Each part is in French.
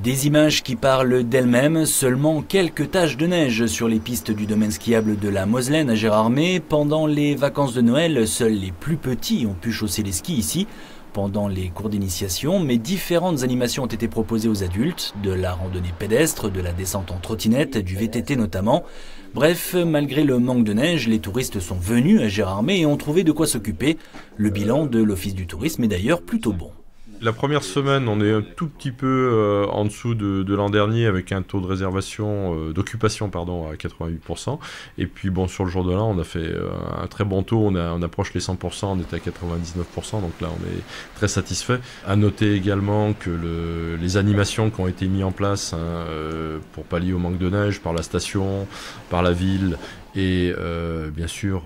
Des images qui parlent d'elles-mêmes, seulement quelques taches de neige sur les pistes du domaine skiable de la Moselaine à Gérardmer. Pendant les vacances de Noël, seuls les plus petits ont pu chausser les skis ici. Pendant les cours d'initiation, mais différentes animations ont été proposées aux adultes, de la randonnée pédestre, de la descente en trottinette, du VTT notamment. Bref, malgré le manque de neige, les touristes sont venus à Gérardmer et ont trouvé de quoi s'occuper. Le bilan de l'Office du tourisme est d'ailleurs plutôt bon. La première semaine, on est un tout petit peu en dessous de l'an dernier avec un taux de réservation, d'occupation à 88%. Et puis bon, sur le jour de l'an, on a fait un très bon taux, on approche les 100%, on était à 99%, donc là on est très satisfait. À noter également que les animations qui ont été mises en place pour pallier au manque de neige par la station, par la ville, et bien sûr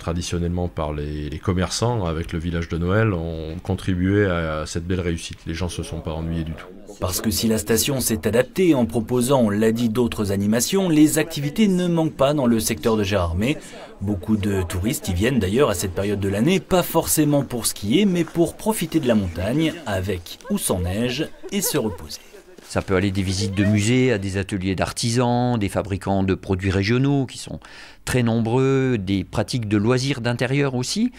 traditionnellement par les commerçants avec le village de Noël ont contribué à cette belle réussite. Les gens ne se sont pas ennuyés du tout. Parce que si la station s'est adaptée en proposant, on l'a dit, d'autres animations, les activités ne manquent pas dans le secteur de Gérardmer. Beaucoup de touristes y viennent d'ailleurs à cette période de l'année, pas forcément pour skier, mais pour profiter de la montagne, avec ou sans neige, et se reposer. Ça peut aller des visites de musées à des ateliers d'artisans, des fabricants de produits régionaux qui sont très nombreux, des pratiques de loisirs d'intérieur aussi.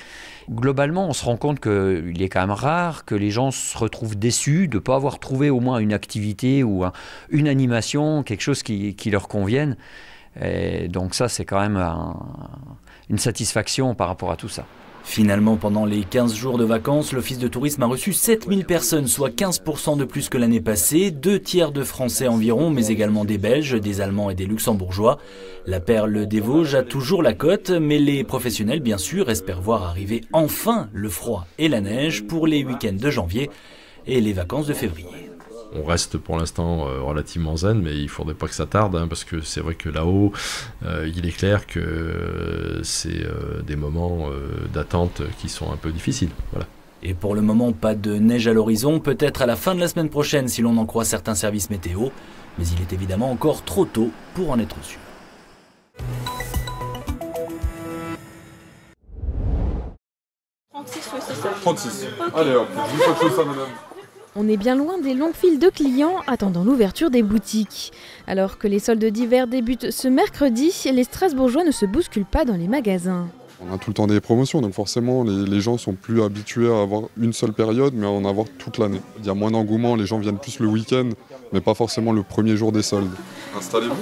Globalement, on se rend compte qu'il est quand même rare que les gens se retrouvent déçus de ne pas avoir trouvé au moins une activité ou une animation, quelque chose qui leur convienne. Et donc ça, c'est quand même une satisfaction par rapport à tout ça. Finalement, pendant les 15 jours de vacances, l'Office de tourisme a reçu 7000 personnes, soit 15% de plus que l'année passée, 2 tiers de Français environ, mais également des Belges, des Allemands et des Luxembourgeois. La perle des Vosges a toujours la cote, mais les professionnels, bien sûr, espèrent voir arriver enfin le froid et la neige pour les week-ends de janvier et les vacances de février. On reste pour l'instant relativement zen, mais il ne faudrait pas que ça tarde, parce que c'est vrai que là-haut, il est clair que c'est des moments d'attente qui sont un peu difficiles. Voilà. Et pour le moment, pas de neige à l'horizon, peut-être à la fin de la semaine prochaine si l'on en croit certains services météo, mais il est évidemment encore trop tôt pour en être sûr. « 36. Allez hop, je vous fais ça, madame. » On est bien loin des longues files de clients attendant l'ouverture des boutiques. Alors que les soldes d'hiver débutent ce mercredi, les Strasbourgeois ne se bousculent pas dans les magasins. On a tout le temps des promotions, donc forcément les gens sont plus habitués à avoir une seule période, mais à en avoir toute l'année. Il y a moins d'engouement, les gens viennent plus le week-end, mais pas forcément le premier jour des soldes. Installez-vous.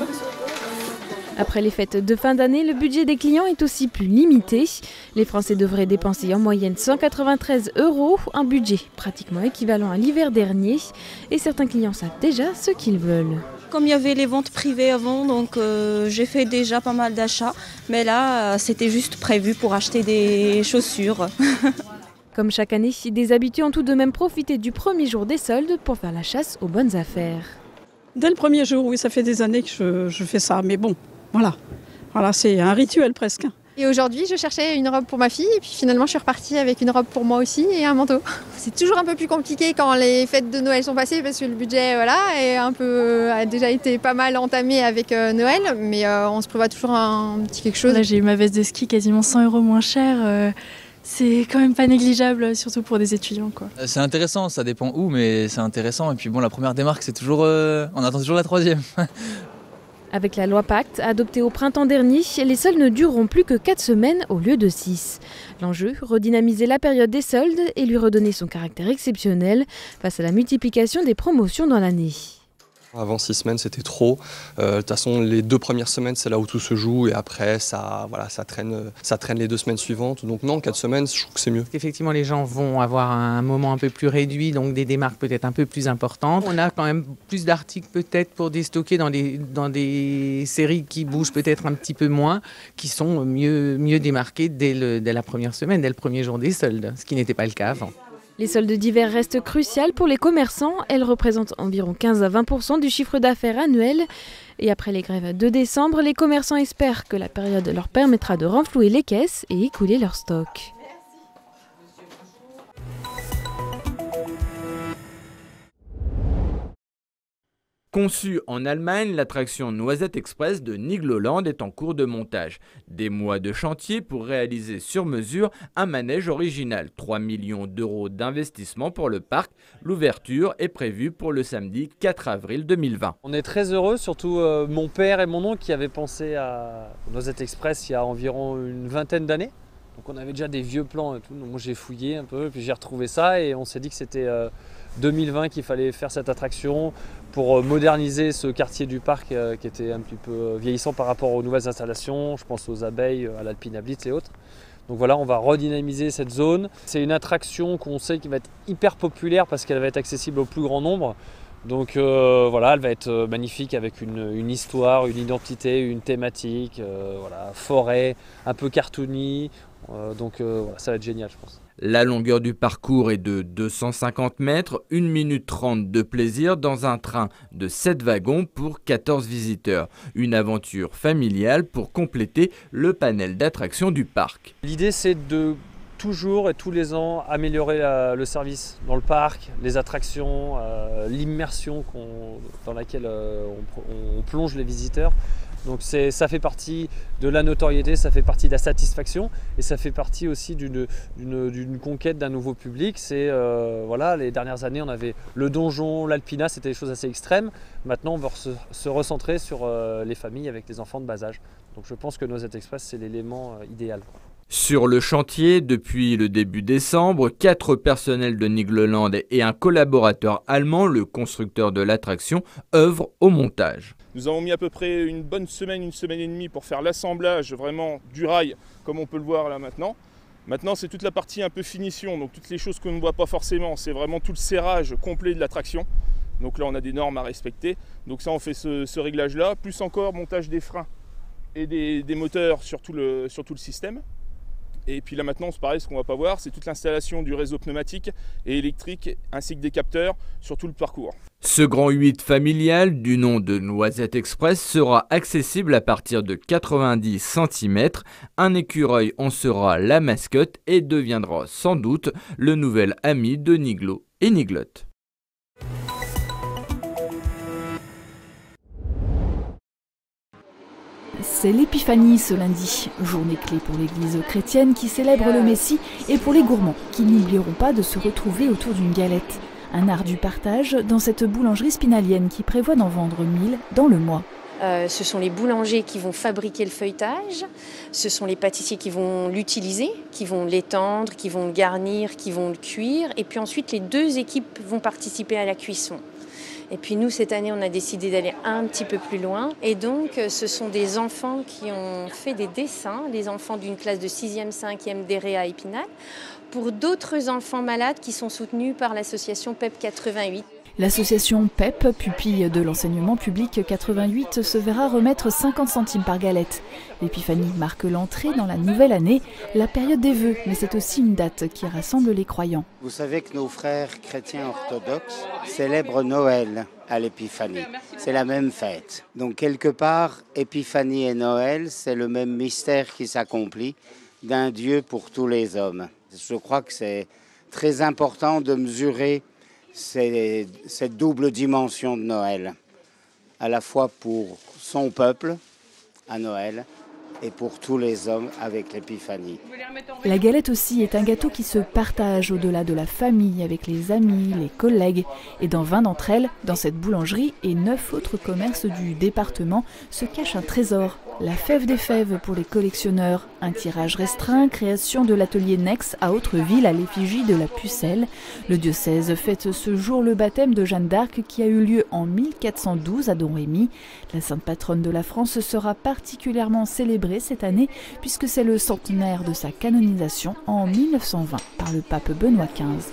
Après les fêtes de fin d'année, le budget des clients est aussi plus limité. Les Français devraient dépenser en moyenne 193 €, un budget pratiquement équivalent à l'hiver dernier. Et certains clients savent déjà ce qu'ils veulent. Comme il y avait les ventes privées avant, donc j'ai fait déjà pas mal d'achats. Mais là, c'était juste prévu pour acheter des chaussures. Comme chaque année, des habitués ont tout de même profité du premier jour des soldes pour faire la chasse aux bonnes affaires. Dès le premier jour, oui, ça fait des années que je fais ça, mais bon. Voilà, c'est un rituel presque. Et aujourd'hui, je cherchais une robe pour ma fille et puis finalement, je suis repartie avec une robe pour moi aussi et un manteau. C'est toujours un peu plus compliqué quand les fêtes de Noël sont passées parce que le budget a déjà été pas mal entamé avec Noël, mais on se prévoit toujours un petit quelque chose. Là, j'ai eu ma veste de ski quasiment 100 € moins chère. C'est quand même pas négligeable, surtout pour des étudiants, quoi. C'est intéressant, ça dépend où, mais c'est intéressant. Et puis bon, la première démarque, c'est toujours, on attend toujours la troisième. Avec la loi Pacte, adoptée au printemps dernier, les soldes ne dureront plus que 4 semaines au lieu de 6. L'enjeu, redynamiser la période des soldes et lui redonner son caractère exceptionnel face à la multiplication des promotions dans l'année. Avant 6 semaines, c'était trop. De toute façon, les 2 premières semaines, c'est là où tout se joue. Et après, ça traîne les 2 semaines suivantes. Donc non, 4 semaines, je trouve que c'est mieux. Effectivement, les gens vont avoir un moment un peu plus réduit, donc des démarques peut-être un peu plus importantes. On a quand même plus d'articles peut-être pour déstocker dans des séries qui bougent peut-être un petit peu moins, qui sont mieux démarquées dès la première semaine, dès le premier jour des soldes, ce qui n'était pas le cas avant. Les soldes d'hiver restent cruciales pour les commerçants. Elles représentent environ 15 à 20% du chiffre d'affaires annuel. Et après les grèves de décembre, les commerçants espèrent que la période leur permettra de renflouer les caisses et écouler leur stock. Conçue en Allemagne, l'attraction Noisette Express de Nigloland est en cours de montage. Des mois de chantier pour réaliser sur mesure un manège original. 3 millions d'euros d'investissement pour le parc. L'ouverture est prévue pour le samedi 4 avril 2020. On est très heureux, surtout mon père et mon oncle qui avaient pensé à Noisette Express il y a environ une vingtaine d'années. Donc on avait déjà des vieux plans et tout. Donc moi j'ai fouillé un peu, puis j'ai retrouvé ça et on s'est dit que c'était 2020 qu'il fallait faire cette attraction pour moderniser ce quartier du parc qui était un petit peu vieillissant par rapport aux nouvelles installations. Je pense aux abeilles, à l'Alpina Blitz et autres. Donc voilà, on va redynamiser cette zone. C'est une attraction qu'on sait qui va être hyper populaire parce qu'elle va être accessible au plus grand nombre. Donc voilà, elle va être magnifique avec une histoire, une identité, une thématique, voilà, forêt, un peu cartoony. Donc voilà, ça va être génial, je pense. La longueur du parcours est de 250 mètres, 1 minute 30 de plaisir dans un train de 7 wagons pour 14 visiteurs. Une aventure familiale pour compléter le panel d'attractions du parc. L'idée c'est de toujours et tous les ans améliorer le service dans le parc, les attractions, l'immersion dans laquelle on plonge les visiteurs. Donc ça fait partie de la notoriété, ça fait partie de la satisfaction et ça fait partie aussi d'une conquête d'un nouveau public. C'est voilà, les dernières années on avait le donjon, l'Alpina, c'était des choses assez extrêmes. Maintenant on va se recentrer sur les familles avec les enfants de bas âge. Donc je pense que Noisette Express c'est l'élément idéal. Sur le chantier, depuis le début décembre, 4 personnels de Nigloland et un collaborateur allemand, le constructeur de l'attraction, œuvrent au montage. Nous avons mis à peu près une bonne semaine, une semaine et demie pour faire l'assemblage vraiment du rail, comme on peut le voir là maintenant. Maintenant, c'est toute la partie un peu finition, donc toutes les choses qu'on ne voit pas forcément. C'est vraiment tout le serrage complet de l'attraction. Donc là, on a des normes à respecter. Donc ça, on fait ce réglage-là, plus encore montage des freins et des moteurs sur tout le système. Et puis là maintenant, c'est pareil, ce qu'on ne va pas voir, c'est toute l'installation du réseau pneumatique et électrique ainsi que des capteurs sur tout le parcours. Ce grand 8 familial du nom de Noisette Express sera accessible à partir de 90 cm. Un écureuil en sera la mascotte et deviendra sans doute le nouvel ami de Niglo et Niglotte. C'est l'épiphanie ce lundi, journée clé pour l'église chrétienne qui célèbre le Messie et pour les gourmands qui n'oublieront pas de se retrouver autour d'une galette. Un art du partage dans cette boulangerie spinalienne qui prévoit d'en vendre 1000 dans le mois. Ce sont les boulangers qui vont fabriquer le feuilletage, ce sont les pâtissiers qui vont l'utiliser, qui vont l'étendre, qui vont le garnir, qui vont le cuire, et puis ensuite les 2 équipes vont participer à la cuisson. Et puis nous, cette année, on a décidé d'aller un petit peu plus loin. Et donc, ce sont des enfants qui ont fait des dessins, les enfants d'une classe de 6e, 5e d'Héréa à Épinal, pour d'autres enfants malades qui sont soutenus par l'association PEP 88. L'association PEP, pupille de l'enseignement public 88, se verra remettre 50 centimes par galette. L'épiphanie marque l'entrée dans la nouvelle année, la période des vœux, mais c'est aussi une date qui rassemble les croyants. Vous savez que nos frères chrétiens orthodoxes célèbrent Noël à l'épiphanie. C'est la même fête. Donc quelque part, épiphanie et Noël, c'est le même mystère qui s'accomplit d'un Dieu pour tous les hommes. Je crois que c'est très important de mesurer cette double dimension de Noël, à la fois pour son peuple à Noël et pour tous les hommes avec l'épiphanie. La galette aussi est un gâteau qui se partage au-delà de la famille avec les amis, les collègues. Et dans 20 d'entre elles, dans cette boulangerie et 9 autres commerces du département, se cache un trésor. La fève des fèves pour les collectionneurs. Un tirage restreint, création de l'atelier Nex à Autreville à l'effigie de la Pucelle. Le diocèse fête ce jour le baptême de Jeanne d'Arc qui a eu lieu en 1412 à Domrémy. La sainte patronne de la France sera particulièrement célébrée cette année puisque c'est le centenaire de sa canonisation en 1920 par le pape Benoît XV.